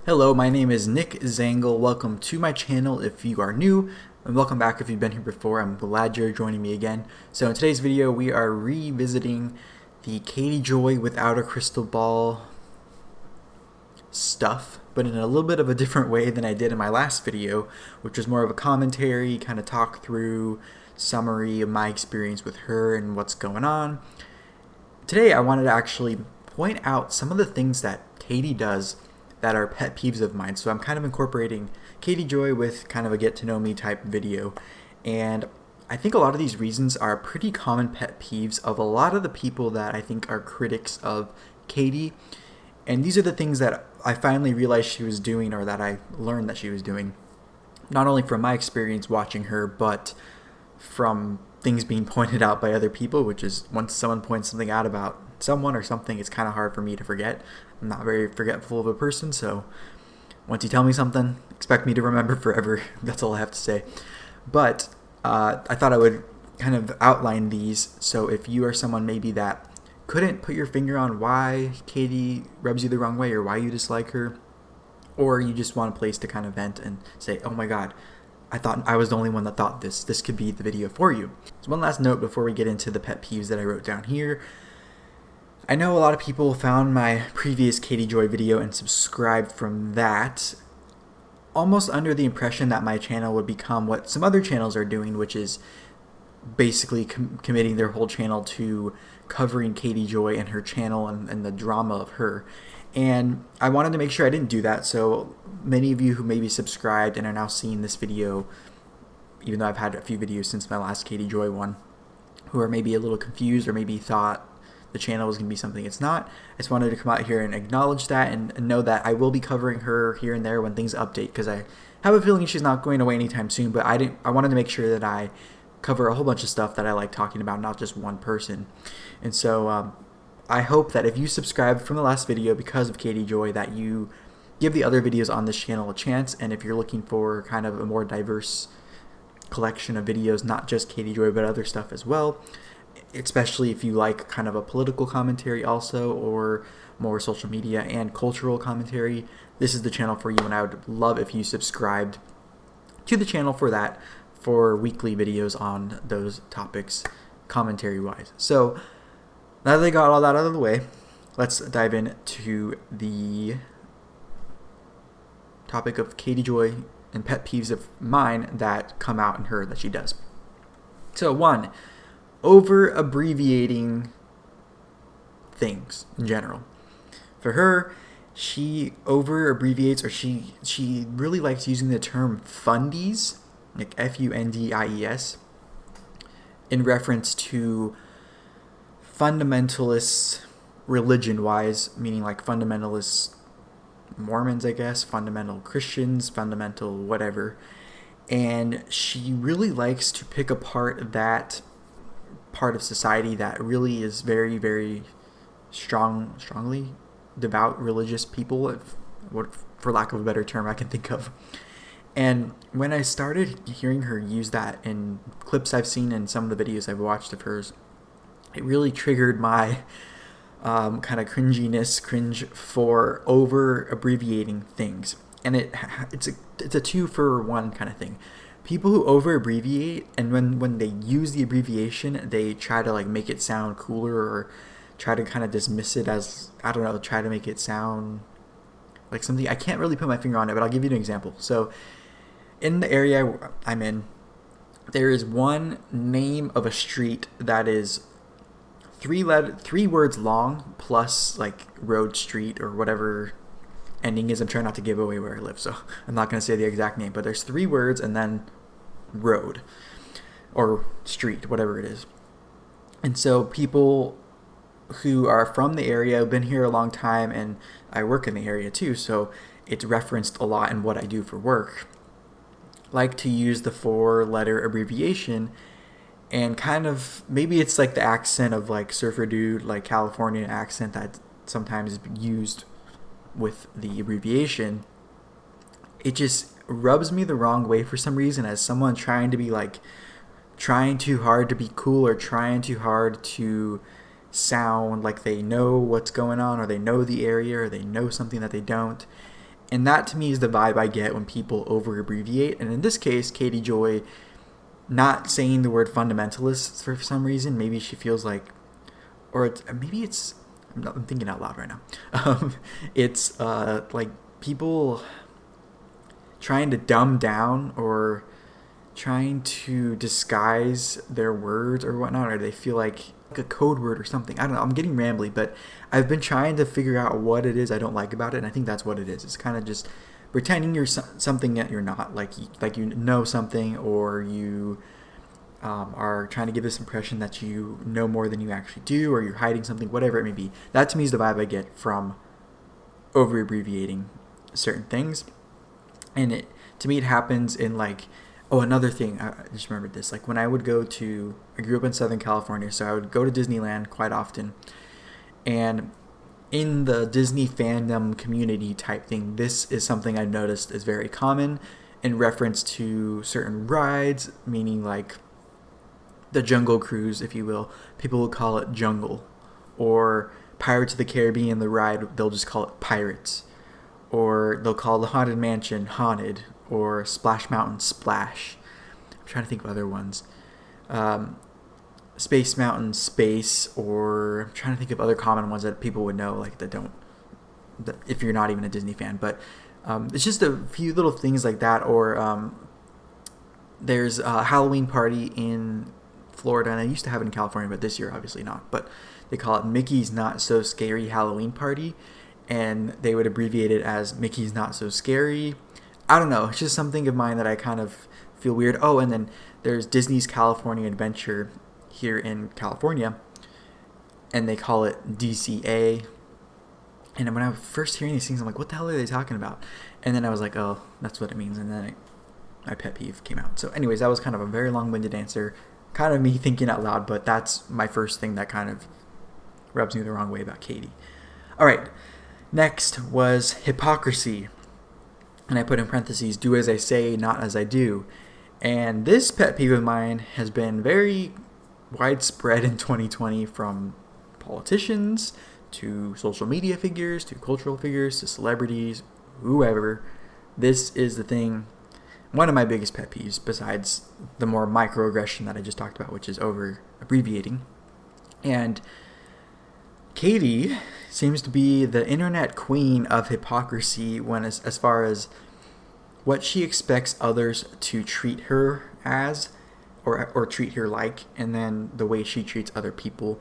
Hello, my name is Nick Zangl. Welcome to my channel if you are new, and welcome back if you've been here before. I'm glad you're joining me again. So in today's video, we are revisiting the Katie Joy without a crystal ball stuff, but in a little bit of a different way than I did in my last video, which was more of a commentary, kind of talk through summary of my experience with her and what's going on. Today, I wanted to actually point out some of the things that Katie does that are pet peeves of mine. So I'm kind of incorporating Katie Joy with kind of a get to know me type video. And I think a lot of these reasons are pretty common pet peeves of a lot of the people that I think are critics of Katie. And these are the things that I finally realized she was doing, or that I learned that she was doing, not only from my experience watching her, but from things being pointed out by other people, which is once someone points something out about someone or something, it's kind of hard for me to forget. I'm not very forgetful of a person, so once you tell me something, expect me to remember forever. That's all I have to say. But I thought I would kind of outline these, so if you are someone maybe that couldn't put your finger on why Katie rubs you the wrong way or why you dislike her, or you just want a place to kind of vent and say, oh my god, I thought I was the only one that thought this could be the video for you. So one last note before we get into the pet peeves that I wrote down here. I know a lot of people found my previous Katie Joy video and subscribed from that, almost under the impression that my channel would become what some other channels are doing, which is basically committing their whole channel to covering Katie Joy and her channel and the drama of her. And I wanted to make sure I didn't do that, so many of you who maybe subscribed and are now seeing this video, even though I've had a few videos since my last Katie Joy one, who are maybe a little confused or maybe thought the channel was going to be something it's not. I just wanted to come out here and acknowledge that and know that I will be covering her here and there when things update, because I have a feeling she's not going away anytime soon, but I wanted to make sure that I cover a whole bunch of stuff that I like talking about, not just one person. And so I hope that if you subscribed from the last video because of Katie Joy, that you give the other videos on this channel a chance, and if you're looking for kind of a more diverse collection of videos, not just Katie Joy but other stuff as well, especially if you like kind of a political commentary also, or more social media and cultural commentary, this is the channel for you, and I would love if you subscribed to the channel for that, for weekly videos on those topics commentary wise. So now that I got all that out of the way, let's dive into the topic of Katie Joy and pet peeves of mine that come out in her that she does. So one, over-abbreviating things in general. For her, she over-abbreviates, or she really likes using the term fundies, like Fundies, in reference to fundamentalists religion-wise, meaning like fundamentalist Mormons, I guess, fundamental Christians, fundamental whatever. And she really likes to pick apart that part of society that really is very, very strongly devout religious people, for lack of a better term I can think of. And when I started hearing her use that in clips I've seen and some of the videos I've watched of hers, it really triggered my kind of cringe for over-abbreviating things. And it's a two-for-one kind of thing. People who over-abbreviate, and when they use the abbreviation, they try to like make it sound cooler, or try to kind of dismiss it as, I don't know, try to make it sound like something. I can't really put my finger on it, but I'll give you an example. So in the area I'm in, there is one name of a street that is three words long, plus like road, street, or whatever ending is. I'm trying not to give away where I live, so I'm not going to say the exact name, but there's 3 words and then road or street, whatever it is. And so people who are from the area, have been here a long time, and I work in the area too, so it's referenced a lot in what I do for work, like to use the 4-letter abbreviation. And kind of, maybe it's like the accent of like surfer dude, like California accent that sometimes is used with the abbreviation. It just rubs me the wrong way for some reason, as someone trying to be like, trying too hard to be cool, or trying too hard to sound like they know what's going on, or they know the area, or they know something that they don't. And that to me is the vibe I get when people over-abbreviate. And in this case, Katie Joy not saying the word fundamentalist for some reason. Maybe she feels like, I'm thinking out loud right now. It's like people trying to dumb down or trying to disguise their words or whatnot, or they feel like a code word or something. I don't know. I'm getting rambly, but I've been trying to figure out what it is I don't like about it, and I think that's what it is. It's kind of just pretending you're something that you're not, like you know something, or you are trying to give this impression that you know more than you actually do, or you're hiding something, whatever it may be. That to me is the vibe I get from over-abbreviating certain things. And to me it happens in like, another thing, I just remembered this. Like when I grew up in Southern California, so I would go to Disneyland quite often. And in the Disney fandom community type thing, this is something I've noticed is very common in reference to certain rides, meaning like the Jungle Cruise, if you will. People will call it Jungle. Or Pirates of the Caribbean, the ride, they'll just call it Pirates. Or they'll call the Haunted Mansion Haunted, or Splash Mountain Splash. I'm trying to think of other ones. Space Mountain Space, or I'm trying to think of other common ones that people would know, like that if you're not even a Disney fan. But it's just a few little things like that. Or there's a Halloween party in Florida, and I used to have it in California, but this year obviously not. But they call it Mickey's Not So Scary Halloween Party, and they would abbreviate it as Mickey's Not So Scary. I don't know. It's just something of mine that I kind of feel weird. Oh, and then there's Disney's California Adventure here in California, and they call it DCA. And when I was first hearing these things, I'm like, what the hell are they talking about? And then I was like, oh, that's what it means. And then my pet peeve came out. So anyways, that was kind of a very long-winded answer. Kind of me thinking out loud, but that's my first thing that kind of rubs me the wrong way about Katie. All right. Next was hypocrisy. And I put in parentheses, do as I say, not as I do. And this pet peeve of mine has been very widespread in 2020, from politicians to social media figures to cultural figures to celebrities, whoever. This is the thing, one of my biggest pet peeves, besides the more microaggression that I just talked about, which is over-abbreviating. And Katie seems to be the internet queen of hypocrisy when as far as what she expects others to treat her as, or treat her like, and then the way she treats other people.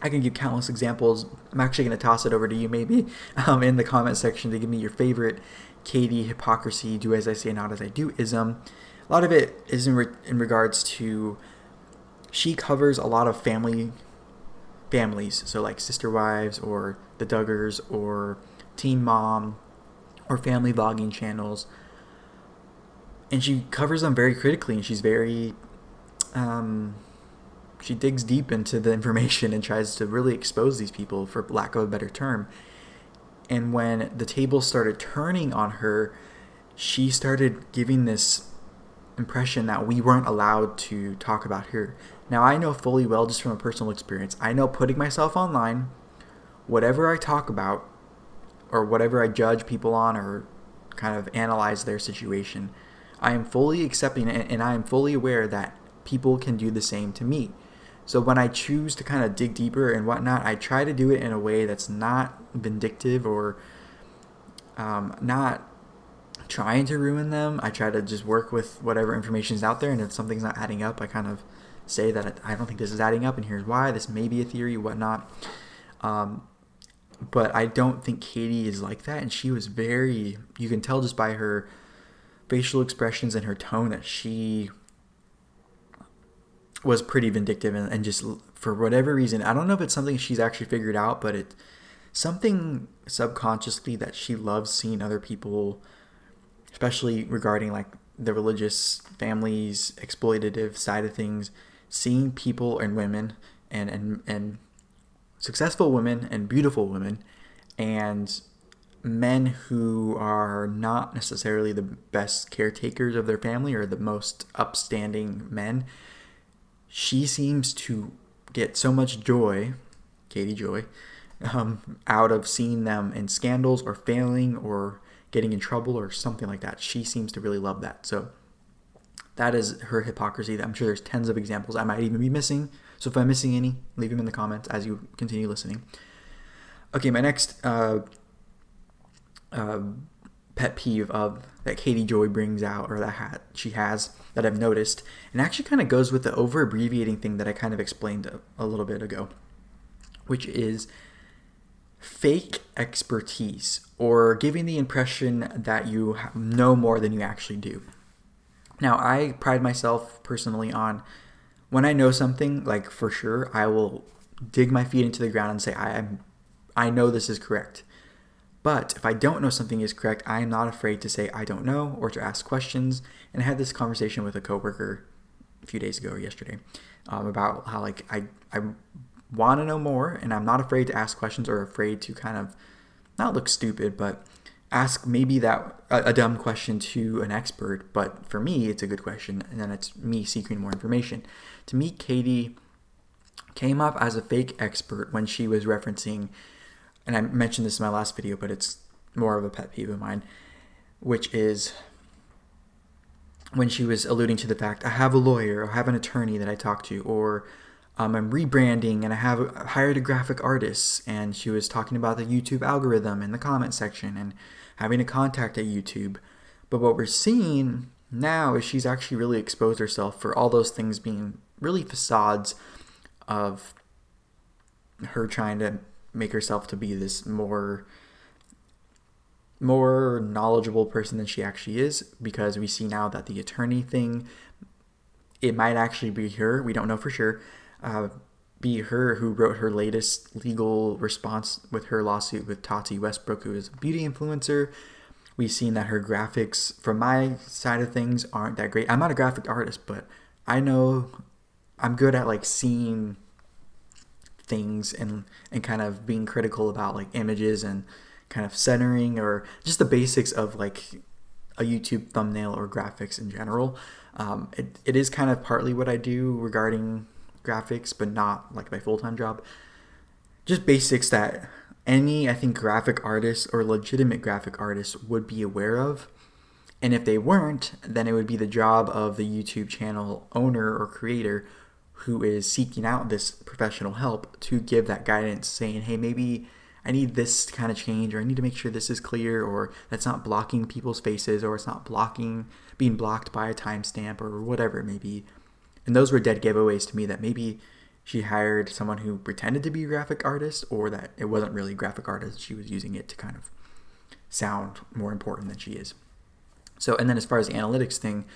I can give countless examples. I'm actually going to toss it over to you maybe in the comment section to give me your favorite Katie hypocrisy, do as I say, not as I do ism. A lot of it is in regards to, she covers a lot of families, so like Sister Wives or the Duggars or Teen Mom or family vlogging channels, and she covers them very critically, and she's very she digs deep into the information and tries to really expose these people, for lack of a better term. And when the tables started turning on her, she started giving this impression that we weren't allowed to talk about her. Now, I know fully well, just from a personal experience, I know putting myself online, whatever I talk about or whatever I judge people on or kind of analyze their situation, I am fully accepting it, and I am fully aware that people can do the same to me. So when I choose to kind of dig deeper and whatnot, I try to do it in a way that's not vindictive or not trying to ruin them. I try to just work with whatever information is out there, and if something's not adding up, I kind of say that I don't think this is adding up, and here's why. This may be a theory, whatnot. But I don't think Katie is like that, and she was very, you can tell just by her facial expressions and her tone that she was pretty vindictive, and just for whatever reason, I don't know if it's something she's actually figured out, but it's something subconsciously that she loves seeing other people, especially regarding like the religious families, exploitative side of things, seeing people and women and successful women and beautiful women and men who are not necessarily the best caretakers of their family or the most upstanding men. She seems to get so much joy, Katie Joy, out of seeing them in scandals or failing or getting in trouble or something like that. She seems to really love that. So that is her hypocrisy. I'm sure there's tens of examples I might even be missing. So if I'm missing any, leave them in the comments as you continue listening. Okay, my next pet peeve that Katie Joy brings out, or that she has, that I've noticed, and actually kind of goes with the over-abbreviating thing that I kind of explained a little bit ago, which is fake expertise, or giving the impression that you know more than you actually do. Now, I pride myself personally on, when I know something, like for sure, I will dig my feet into the ground and say, I know this is correct. But if I don't know something is correct, I am not afraid to say I don't know or to ask questions. And I had this conversation with a coworker a few days ago or yesterday about how like I want to know more, and I'm not afraid to ask questions or afraid to kind of not look stupid, but ask maybe that a dumb question to an expert. But for me, it's a good question, and then it's me seeking more information. To me, Katie came up as a fake expert when she was referencing, and I mentioned this in my last video, but it's more of a pet peeve of mine, which is when she was alluding to the fact, I have a lawyer, or I have an attorney that I talk to, or I'm rebranding and I have hired a graphic artist, and she was talking about the YouTube algorithm in the comment section and having a contact at YouTube. But what we're seeing now is she's actually really exposed herself for all those things being really facades of her trying to make herself to be this more knowledgeable person than she actually is, because we see now that the attorney thing, it might actually be her, we don't know for sure, be her who wrote her latest legal response with her lawsuit with Tati Westbrook, who is a beauty influencer. We've seen that her graphics, from my side of things, aren't that great. I'm not a graphic artist, but I know I'm good at like seeing things and kind of being critical about like images and kind of centering, or just the basics of like a YouTube thumbnail or graphics in general. It is kind of partly what I do regarding graphics, but not like my full-time job. Just basics that any, I think, graphic artist or legitimate graphic artist would be aware of. And if they weren't, then it would be the job of the YouTube channel owner or creator who is seeking out this professional help to give that guidance, saying, hey, maybe I need this kind of change, or I need to make sure this is clear, or that's not blocking people's faces, or it's not being blocked by a timestamp, or whatever it may be. And those were dead giveaways to me that maybe she hired someone who pretended to be a graphic artist, or that it wasn't really a graphic artist. She was using it to kind of sound more important than she is. So, and then as far as the analytics thing,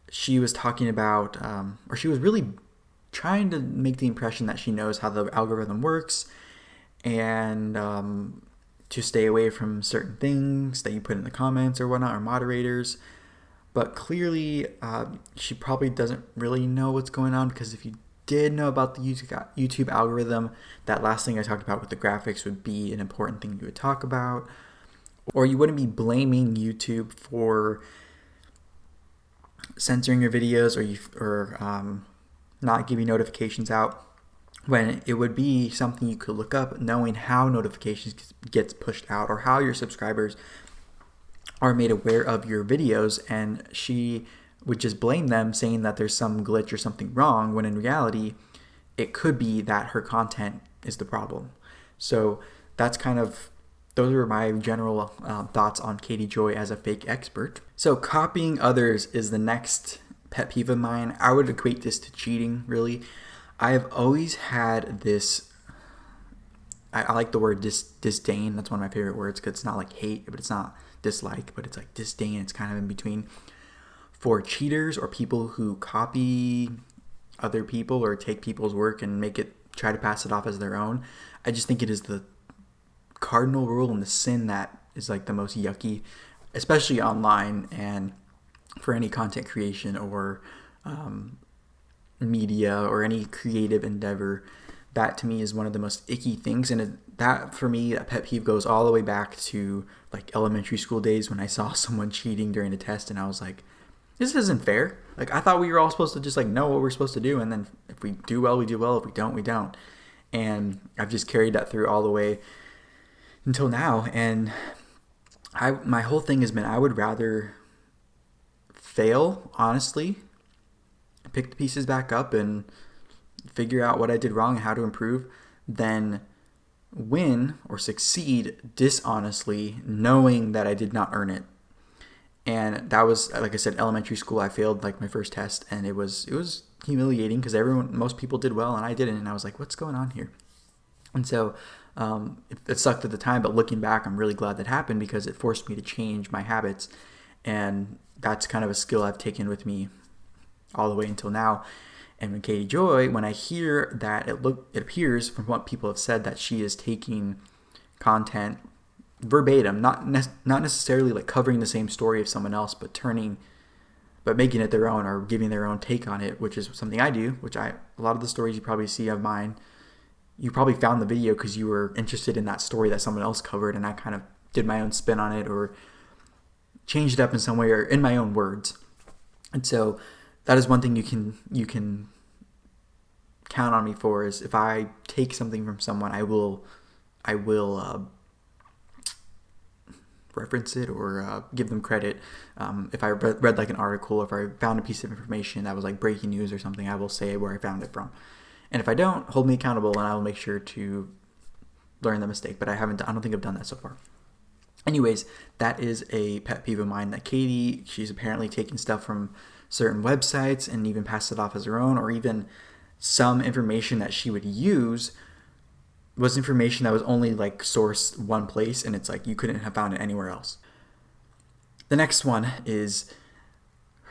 she was talking about, or she was really trying to make the impression that she knows how the algorithm works, and to stay away from certain things that you put in the comments or whatnot, or moderators. But clearly, she probably doesn't really know what's going on, because if you did know about the YouTube algorithm, that last thing I talked about with the graphics would be an important thing you would talk about. Or you wouldn't be blaming YouTube for censoring your videos, or not giving notifications out, when it would be something you could look up, knowing how notifications gets pushed out, or how your subscribers are made aware of your videos. And she would just blame them, saying that there's some glitch or something wrong, when in reality it could be that her content is the problem. So that's kind of, those are my general thoughts on Katie Joy as a fake expert. So copying others is the next pet peeve of mine. I would equate this to cheating, really. I have always had this, I like the word disdain. That's one of my favorite words, because it's not like hate, but it's not dislike, but it's like disdain. It's kind of in between, for cheaters or people who copy other people or take people's work and try to pass it off as their own. I just think it is the cardinal rule and the sin that is like the most yucky, especially online and for any content creation or media or any creative endeavor. That to me is one of the most icky things. And that for me, that pet peeve goes all the way back to like elementary school days, when I saw someone cheating during a test and I was like, this isn't fair. Like, I thought we were all supposed to just like know what we're supposed to do, and then if we do well, we do well. If we don't, we don't. And I've just carried that through all the way until now. And my whole thing has been, I would rather fail, honestly, pick the pieces back up and figure out what I did wrong and how to improve, than win or succeed dishonestly, knowing that I did not earn it. And that was, like I said, elementary school. I failed like my first test, and it was humiliating because most people did well and I didn't, and I was like, what's going on here? And so it sucked at the time, but looking back, I'm really glad that happened because it forced me to change my habits, and that's kind of a skill I've taken with me all the way until now. And when Katie Joy, when I hear that it appears from what people have said that she is taking content verbatim, not necessarily like covering the same story of someone else, but making it their own or giving their own take on it, which is something I do, a lot of the stories you probably see of mine, you probably found the video because you were interested in that story that someone else covered, and I kind of did my own spin on it or changed it up in some way or in my own words. And so that is one thing you can count on me for, is if I take something from someone, I will reference it or give them credit. If I read like an article, if I found a piece of information that was like breaking news or something, I will say where I found it from. And if I don't, hold me accountable, and I will make sure to learn the mistake. But I don't think I've done that so far. Anyways, that is a pet peeve of mine, that Katie, she's apparently taking stuff from certain websites and even passed it off as her own, or even some information that she would use was information that was only like sourced one place, and it's like you couldn't have found it anywhere else. The next one is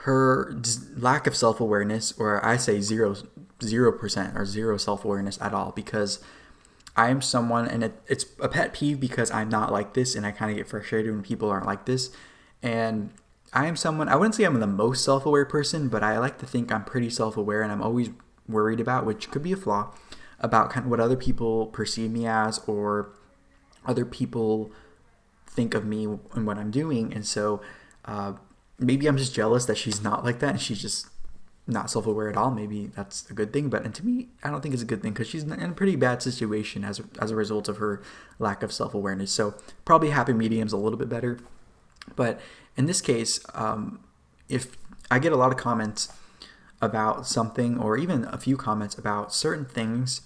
her lack of self-awareness, or I say 0% or zero self-awareness at all, because I am someone, and it's a pet peeve because I'm not like this, and I kind of get frustrated when people aren't like this. And I am someone, I wouldn't say I'm the most self-aware person, but I like to think I'm pretty self-aware, and I'm always worried about, which could be a flaw, about kind of what other people perceive me as, or other people think of me and what I'm doing. And so maybe I'm just jealous that she's not like that and she's just not self-aware at all. Maybe that's a good thing, but to me, I don't think it's a good thing, because she's in a pretty bad situation as a result of her lack of self-awareness. So probably happy medium's a little bit better. But in this case, if I get a lot of comments about something, or even a few comments about certain things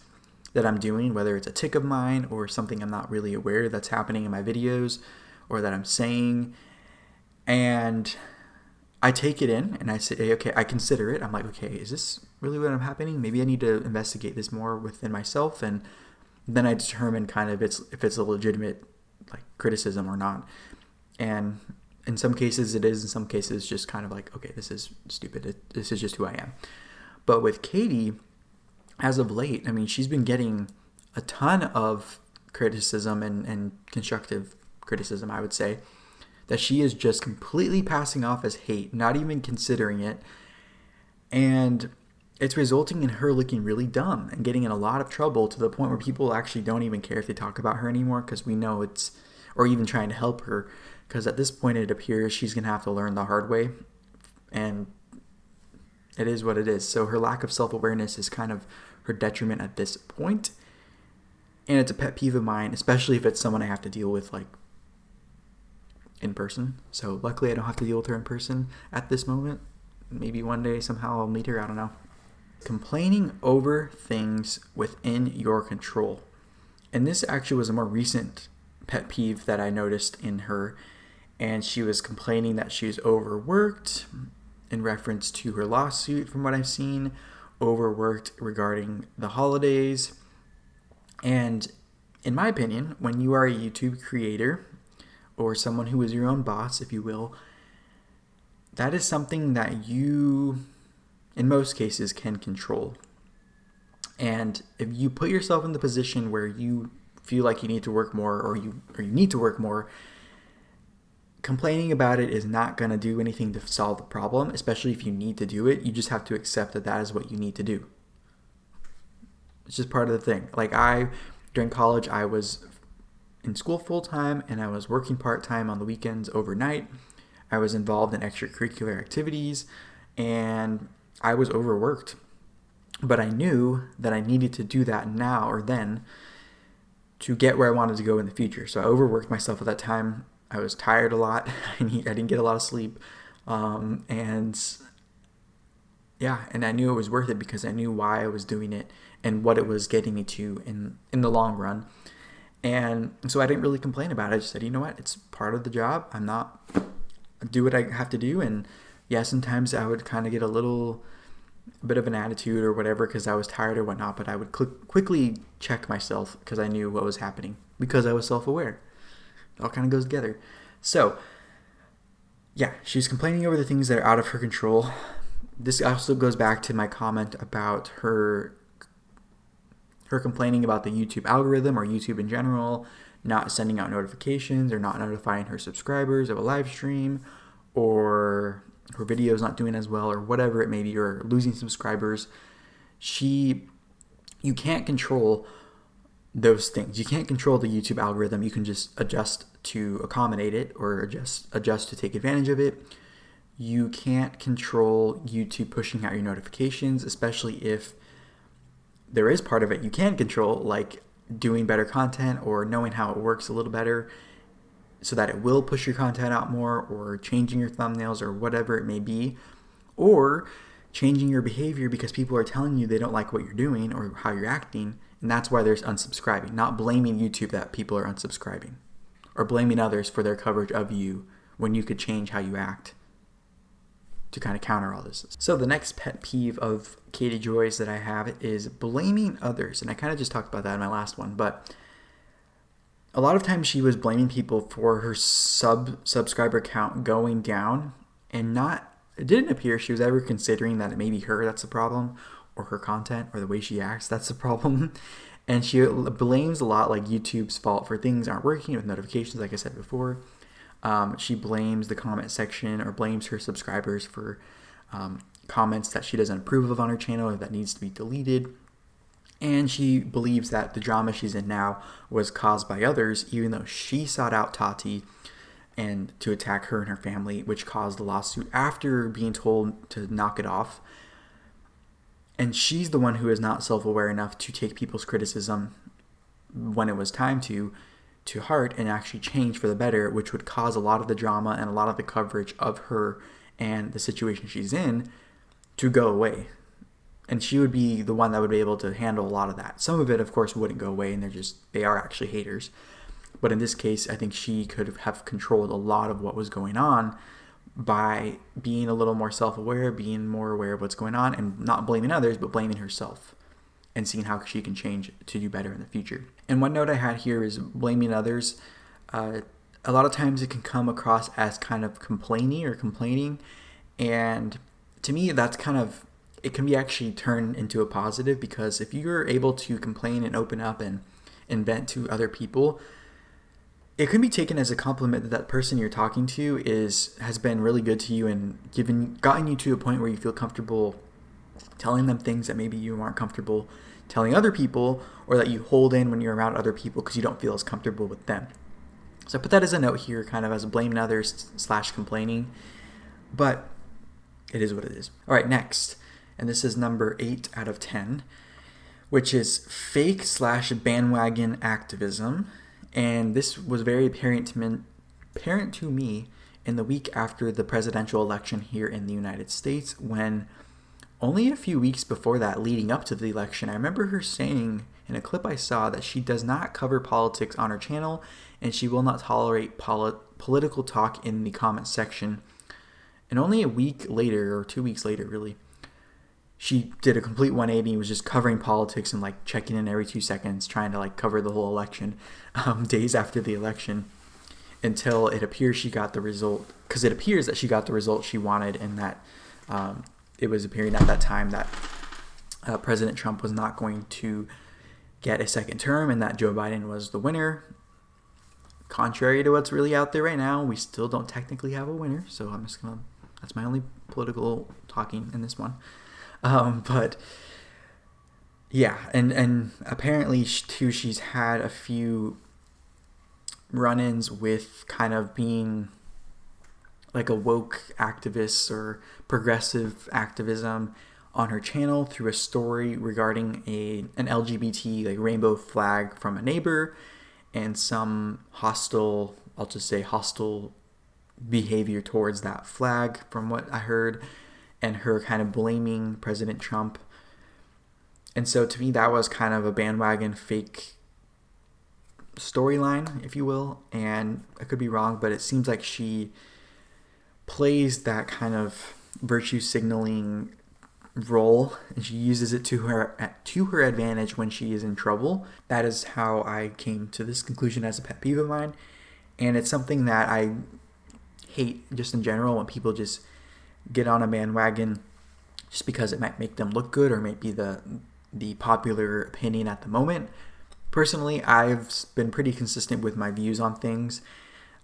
that I'm doing, whether it's a tick of mine or something I'm not really aware that's happening in my videos or that I'm saying, and I take it in and I say, okay, I consider it. I'm like, okay, is this really what I'm happening? Maybe I need to investigate this more within myself, and then I determine kind of if it's a legitimate like criticism or not. And in some cases it is, in some cases just kind of like, okay, this is stupid. This is just who I am. But with Katie, as of late, I mean, she's been getting a ton of criticism and constructive criticism, I would say, that she is just completely passing off as hate, not even considering it. And it's resulting in her looking really dumb and getting in a lot of trouble, to the point where people actually don't even care if they talk about her anymore, because we know or even trying to help her, because at this point it appears she's going to have to learn the hard way, and it is what it is. So her lack of self-awareness is kind of her detriment at this point, and it's a pet peeve of mine, especially if it's someone I have to deal with like in person. So luckily I don't have to deal with her in person at this moment. Maybe one day somehow I'll meet her, I don't know. Complaining over things within your control. And this actually was a more recent pet peeve that I noticed in her, and she was complaining that she's overworked in reference to her lawsuit, from what I've seen, overworked regarding the holidays. And in my opinion, when you are a YouTube creator, or someone who is your own boss, if you will, that is something that you, in most cases, can control. And if you put yourself in the position where you feel like you need to work more, or you need to work more, complaining about it is not going to do anything to solve the problem, especially if you need to do it. You just have to accept that that is what you need to do. It's just part of the thing. Like during college, I was in school full-time, and I was working part-time on the weekends overnight. I was involved in extracurricular activities, and I was overworked. But I knew that I needed to do that now or then to get where I wanted to go in the future. So I overworked myself at that time. I was tired a lot. I didn't get a lot of sleep. And I knew it was worth it because I knew why I was doing it and what it was getting me to in the long run. And so I didn't really complain about it. I just said, you know what, it's part of the job. Do what I have to do. And yeah, sometimes I would kind of get a little bit of an attitude or whatever because I was tired or whatnot, but I would quickly check myself because I knew what was happening because I was self-aware. It all kind of goes together. So yeah, she's complaining over the things that are out of her control. This also goes back to my comment about her complaining about the YouTube algorithm or YouTube in general, not sending out notifications or not notifying her subscribers of a live stream, or her videos not doing as well, or whatever it may be, or losing subscribers. You can't control those things. You can't control the YouTube algorithm. You can just adjust to accommodate it or adjust to take advantage of it. You can't control YouTube pushing out your notifications, especially if there is part of it you can control, like doing better content or knowing how it works a little better so that it will push your content out more, or changing your thumbnails or whatever it may be, or changing your behavior because people are telling you they don't like what you're doing or how you're acting, and that's why there's unsubscribing. Not blaming YouTube that people are unsubscribing, or blaming others for their coverage of you when you could change how you act to kind of counter all this. So the next pet peeve of Katie Joy's that I have is blaming others. And I kind of just talked about that in my last one, but a lot of times she was blaming people for her subscriber count going down, and it didn't appear she was ever considering that it may be her that's the problem, or her content, or the way she acts that's the problem. And she blames a lot like YouTube's fault for things aren't working with notifications, like I said before. She blames the comment section or blames her subscribers for comments that she doesn't approve of on her channel or that needs to be deleted. And she believes that the drama she's in now was caused by others, even though she sought out Tati and to attack her and her family, which caused the lawsuit after being told to knock it off. And she's the one who is not self-aware enough to take people's criticism when it was time to heart and actually change for the better, which would cause a lot of the drama and a lot of the coverage of her and the situation she's in to go away. And she would be the one that would be able to handle a lot of that. Some of it, of course, wouldn't go away, and they are actually haters. But in this case, I think she could have controlled a lot of what was going on by being a little more self-aware, being more aware of what's going on, and not blaming others, but blaming herself, and seeing how she can change to do better in the future. And one note I had here is blaming others. A lot of times it can come across as kind of complaining. And to me, that's it can be actually turned into a positive, because if you're able to complain and open up and vent to other people, it can be taken as a compliment that that person you're talking to has been really good to you and gotten you to a point where you feel comfortable telling them things that maybe you aren't comfortable telling other people, or that you hold in when you're around other people because you don't feel as comfortable with them. So I put that as a note here, kind of as blaming others / complaining, but it is what it is. All right, next, and this is number 8 out of 10, which is fake / bandwagon activism. And this was very apparent to me in the week after the presidential election here in the United States, when only a few weeks before that, leading up to the election, I remember her saying in a clip I saw that she does not cover politics on her channel, and she will not tolerate political talk in the comment section. And only a week later, or 2 weeks later really, she did a complete 180 and was just covering politics and like checking in every 2 seconds, trying to like cover the whole election, days after the election, until it appears she got the result, because it appears that she got the result she wanted, and that it was appearing at that time that President Trump was not going to get a second term and that Joe Biden was the winner. Contrary to what's really out there right now, we still don't technically have a winner, so that's my only political talking in this one. But yeah, and apparently too, she's had a few run-ins with kind of being like a woke activist or progressive activism on her channel through a story regarding an LGBT like rainbow flag from a neighbor and some hostile, I'll just say hostile behavior towards that flag from what I heard, and her kind of blaming President Trump. And so to me, that was kind of a bandwagon fake storyline, if you will. And I could be wrong, but it seems like she plays that kind of virtue signaling role, and she uses it to her advantage when she is in trouble. That is how I came to this conclusion as a pet peeve of mine. And it's something that I hate just in general, when people just get on a bandwagon just because it might make them look good or might be the popular opinion at the moment. Personally, I've been pretty consistent with my views on things,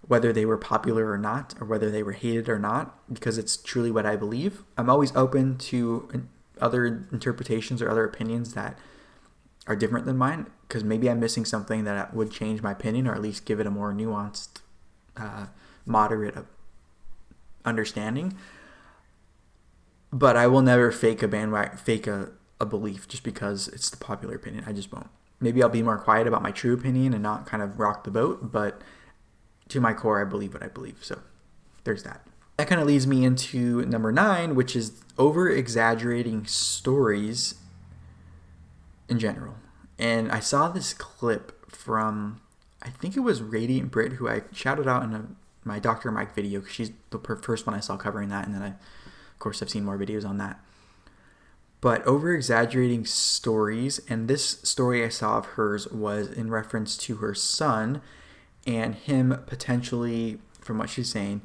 whether they were popular or not, or whether they were hated or not, because it's truly what I believe. I'm always open to other interpretations or other opinions that are different than mine, because maybe I'm missing something that would change my opinion, or at least give it a more nuanced, moderate understanding. But I will never fake a belief just because it's the popular opinion. I just won't. Maybe I'll be more quiet about my true opinion and not kind of rock the boat, but to my core, I believe what I believe. So there's that. That kind of leads me into number 9, which is over-exaggerating stories in general. And I saw this clip from, I think it was Radiant Brit, who I shouted out in my Dr. Mike video, because she's the first one I saw covering that, and then of course I've seen more videos on that. But over-exaggerating stories, and this story I saw of hers was in reference to her son and him potentially, from what she's saying,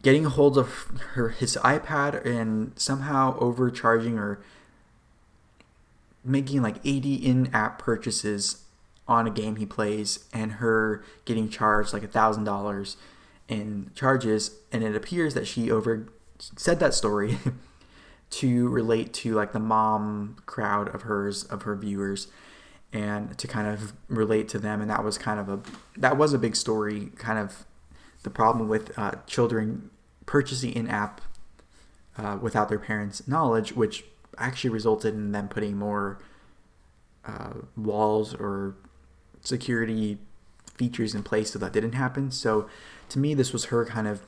getting a hold of his iPad and somehow overcharging or making like 80 in-app purchases on a game he plays, and her getting charged like $1,000 in charges. And it appears that she said that story to relate to like the mom crowd of her viewers, and to kind of relate to them. And that was a big story, kind of the problem with children purchasing in-app without their parents' knowledge, which actually resulted in them putting more walls or security features in place so that didn't happen. So to me, this was her kind of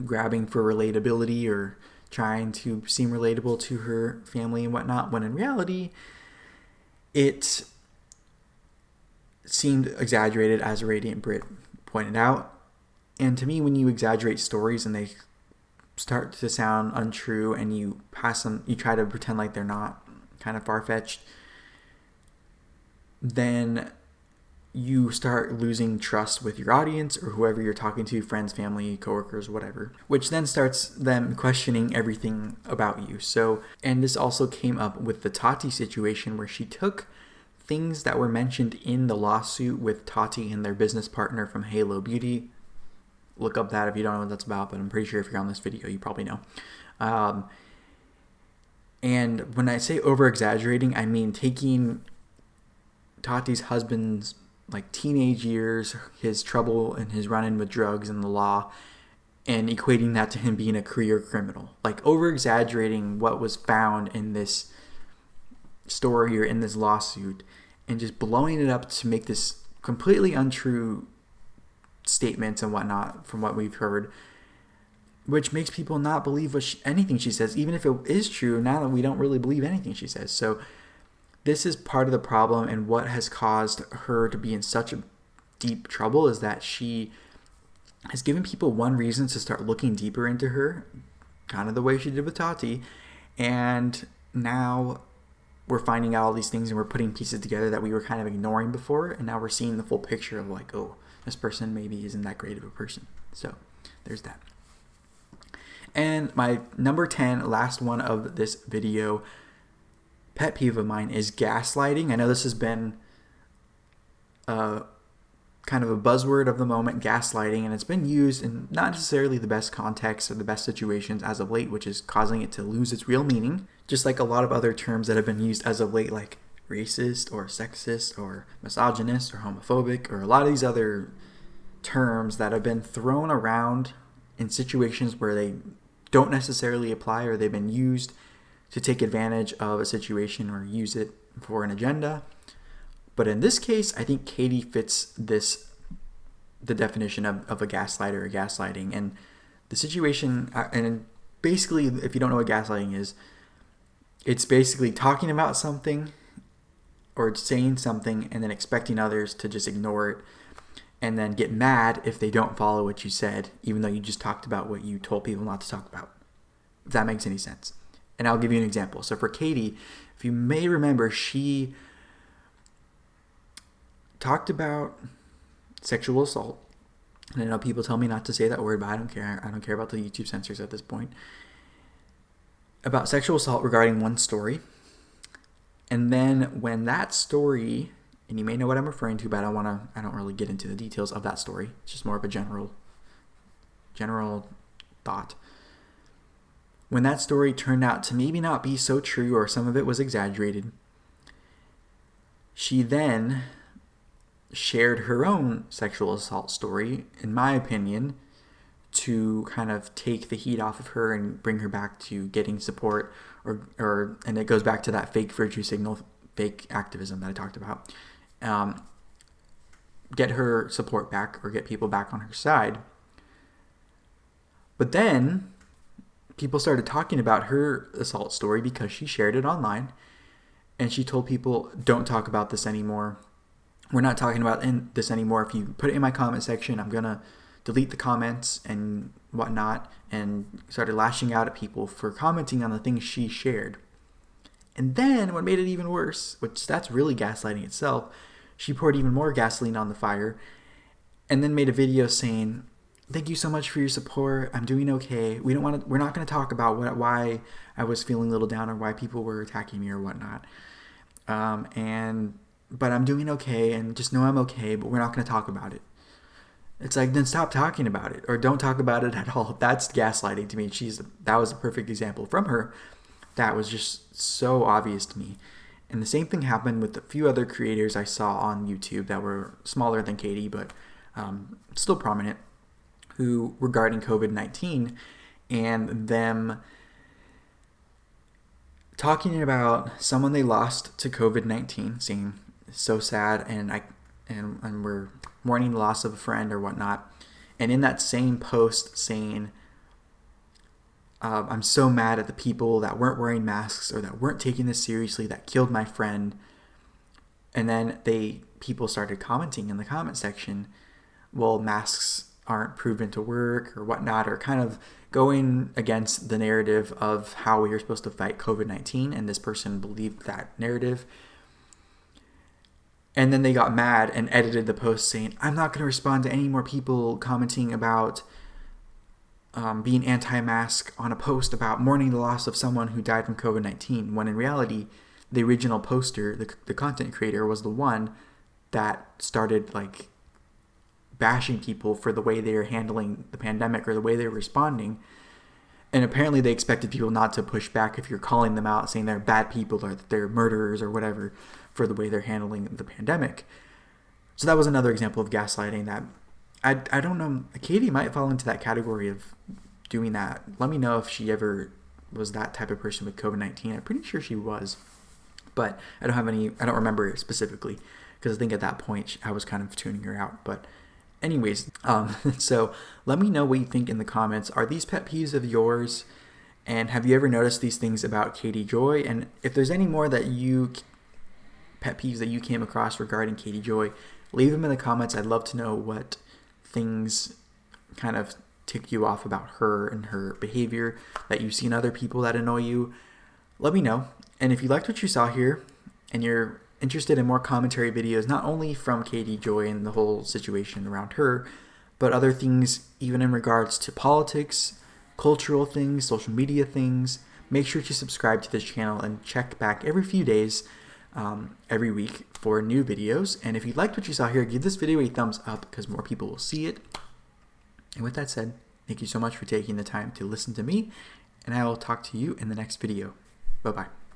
grabbing for relatability or trying to seem relatable to her family and whatnot, when in reality it seemed exaggerated, as Radiant Brit pointed out. And to me, when you exaggerate stories and they start to sound untrue, and you try to pretend like they're not, kind of far-fetched, then you start losing trust with your audience or whoever you're talking to, friends, family, coworkers, whatever, which then starts them questioning everything about you. So, and this also came up with the Tati situation, where she took things that were mentioned in the lawsuit with Tati and their business partner from Halo Beauty. Look up that if you don't know what that's about, but I'm pretty sure if you're on this video, you probably know. And when I say over-exaggerating, I mean taking Tati's husband's like teenage years, his trouble and his run-in with drugs and the law, and equating that to him being a career criminal. Like over-exaggerating what was found in this story or in this lawsuit, and just blowing it up to make this completely untrue statements and whatnot from what we've heard, which makes people not believe anything she says, even if it is true. Now that we don't really believe anything she says. So this is part of the problem, and what has caused her to be in such a deep trouble is that she has given people one reason to start looking deeper into her, kind of the way she did with Tati, and now we're finding out all these things, and we're putting pieces together that we were kind of ignoring before, and now we're seeing the full picture of like, oh, this person maybe isn't that great of a person. So there's that. And my number 10, last one of this video, pet peeve of mine, is gaslighting. I know this has been kind of a buzzword of the moment, gaslighting, and it's been used in not necessarily the best context or the best situations as of late, which is causing it to lose its real meaning. Just like a lot of other terms that have been used as of late, like racist or sexist or misogynist or homophobic, or a lot of these other terms that have been thrown around in situations where they don't necessarily apply, or they've been used to take advantage of a situation or use it for an agenda. But in this case, I think Katie fits the definition of a gaslighter or gaslighting. And the situation, and basically, if you don't know what gaslighting is, it's basically talking about something or saying something and then expecting others to just ignore it and then get mad if they don't follow what you said, even though you just talked about what you told people not to talk about. If that makes any sense. And I'll give you an example. So for Katie, if you may remember, she talked about sexual assault. And I know people tell me not to say that word, but I don't care. I don't care about the YouTube censors at this point. About sexual assault regarding one story. And then when that story, and you may know what I'm referring to, but I don't really get into the details of that story. It's just more of a general thought. When that story turned out to maybe not be so true, or some of it was exaggerated, she then shared her own sexual assault story, in my opinion, to kind of take the heat off of her and bring her back to getting support, and it goes back to that fake virtue signal, fake activism that I talked about. Get her support back or get people back on her side. But then people started talking about her assault story because she shared it online, and she told people, don't talk about this anymore. We're not talking about this anymore. If you put it in my comment section, I'm going to delete the comments and whatnot, and started lashing out at people for commenting on the things she shared. And then what made it even worse, which that's really gaslighting itself, she poured even more gasoline on the fire and then made a video saying, thank you so much for your support. I'm doing okay. We're not going to talk about why I was feeling a little down or why people were attacking me or whatnot. But I'm doing okay, and just know I'm okay, but we're not going to talk about it. It's like, then stop talking about it, or don't talk about it at all. That's gaslighting to me. That was a perfect example from her. That was just so obvious to me. And the same thing happened with a few other creators I saw on YouTube that were smaller than Katie, but still prominent, who regarding COVID-19 and them talking about someone they lost to COVID-19, saying so sad, and we're mourning the loss of a friend or whatnot. And in that same post saying, I'm so mad at the people that weren't wearing masks or that weren't taking this seriously, that killed my friend. And then people started commenting in the comment section, well, masks aren't proven to work or whatnot, or kind of going against the narrative of how we are supposed to fight COVID-19. And this person believed that narrative. And then they got mad and edited the post saying, I'm not going to respond to any more people commenting about being anti-mask on a post about mourning the loss of someone who died from COVID-19, when in reality, the original poster, the content creator, was the one that started bashing people for the way they were handling the pandemic or the way they were responding. And apparently they expected people not to push back if you're calling them out, saying they're bad people or that they're murderers or whatever for the way they're handling the pandemic. So that was another example of gaslighting that I don't know. Katie might fall into that category of doing that. Let me know if she ever was that type of person with COVID-19. I'm pretty sure she was, but I don't remember specifically, because I think at that point I was kind of tuning her out. But anyways, so let me know what you think in the comments. Are these pet peeves of yours? And have you ever noticed these things about Katie Joy? And if there's any more pet peeves that you came across regarding Katie Joy, leave them in the comments. I'd love to know what things kind of tick you off about her and her behavior that you see in other people that annoy you. Let me know. And if you liked what you saw here and you're interested in more commentary videos, not only from Katie Joy and the whole situation around her, but other things even in regards to politics, cultural things, social media things, make sure to subscribe to this channel and check back every few days, every week, for new videos. And if you liked what you saw here, give this video a thumbs up because more people will see it. And with that said, thank you so much for taking the time to listen to me, and I will talk to you in the next video. Bye-bye.